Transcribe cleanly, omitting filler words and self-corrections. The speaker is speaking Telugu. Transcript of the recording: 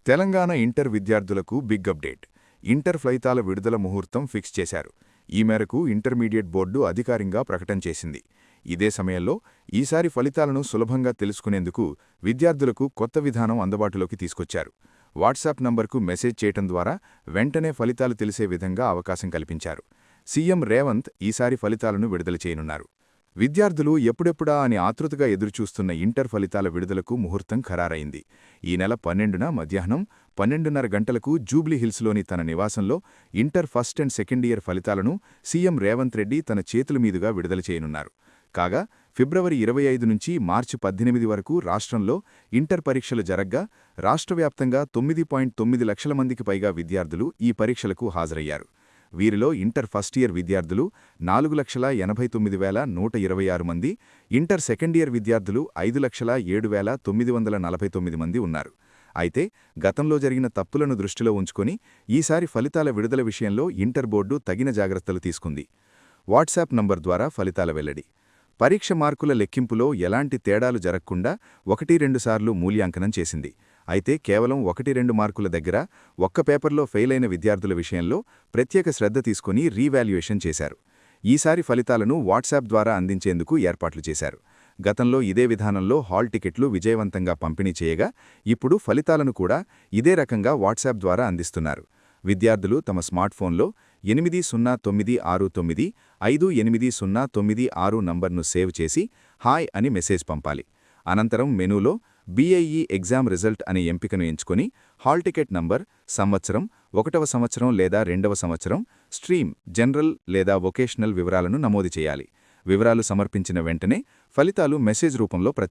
తెలంగాణ ఇంటర్ విద్యార్థులకు బిగ్ అప్డేట్. ఇంటర్ ఫలితాల విడుదల ముహూర్తం ఫిక్స్ చేశారు. ఈ మేరకు ఇంటర్మీడియట్ బోర్డు అధికారికంగా ప్రకటన చేసింది. ఇదే సమయంలో ఈసారి ఫలితాలను సులభంగా తెలుసుకునేందుకు విద్యార్థులకు కొత్త విధానం అందుబాటులోకి తీసుకొచ్చారు. వాట్సాప్ నంబర్కు మెసేజ్ చేయటం ద్వారా వెంటనే ఫలితాలు తెలిసే విధంగా అవకాశం కల్పించారు. సీఎం రేవంత్ ఈసారి ఫలితాలను విడుదల చేయనున్నారు. విద్యార్థులు ఎప్పుడెప్పుడా అని ఆతృతగా ఎదురుచూస్తున్న ఇంటర్ ఫలితాల విడుదలకు ముహూర్తం ఖరారైంది. ఈ నెల 12న మధ్యాహ్నం 12:30 గంటలకు జూబ్లీహిల్స్లోని తన నివాసంలో inter first and second year ఫలితాలను సీఎం రేవంత్ రెడ్డి తన చేతుల మీదుగా విడుదల చేయనున్నారు. కాగా ఫిబ్రవరి 25 నుంచి మార్చి 18 వరకు రాష్ట్రంలో ఇంటర్ పరీక్షలు జరగ్గా రాష్ట్రవ్యాప్తంగా 9.9 లక్షల మందికి పైగా విద్యార్థులు ఈ పరీక్షలకు హాజరయ్యారు. వీరిలో ఇంటర్ ఫస్ట్ ఇయర్ విద్యార్థులు 4,89,126 మంది, ఇంటర్ సెకండ్ ఇయర్ విద్యార్థులు 5,07,949 మంది ఉన్నారు. అయితే గతంలో జరిగిన తప్పులను దృష్టిలో ఉంచుకొని ఈసారి ఫలితాల విడుదల విషయంలో ఇంటర్ బోర్డు తగిన జాగ్రత్తలు తీసుకుంది. వాట్సాప్ నంబర్ ద్వారా ఫలితాల వెల్లడి. పరీక్ష మార్కుల లెక్కింపులో ఎలాంటి తేడాలు జరగకుండా 1-2 సార్లు మూల్యాంకనం చేసింది. అయితే కేవలం 1-2 మార్కుల దగ్గర ఒక్క పేపర్లో ఫెయిలైన విద్యార్థుల విషయంలో ప్రత్యేక శ్రద్ధ తీసుకుని రీవాల్యుయేషన్ చేశారు. ఈసారి ఫలితాలను వాట్సాప్ ద్వారా అందించేందుకు ఏర్పాట్లు చేశారు. గతంలో ఇదే విధానంలో హాల్ టికెట్లు విజయవంతంగా పంపిణీ చేయగా ఇప్పుడు ఫలితాలను కూడా ఇదే రకంగా వాట్సాప్ ద్వారా అందిస్తున్నారు. విద్యార్థులు తమ స్మార్ట్ఫోన్లో 8069580996 నంబర్ను సేవ్ చేసి హాయ్ అని మెసేజ్ పంపాలి. అనంతరం మెనూలో BIE ఎగ్జామ్ రిజల్ట్ అనే ఎంపికను ఎంచుకొని హాల్ టికెట్ నంబర్, సంవత్సరం, 1వ సంవత్సరం లేదా 2వ సంవత్సరం, స్ట్రీమ్, జనరల్ లేదా వొకేషనల్ వివరాలను నమోదు చేయాలి. వివరాలు సమర్పించిన వెంటనే ఫలితాలు మెసేజ్ రూపంలో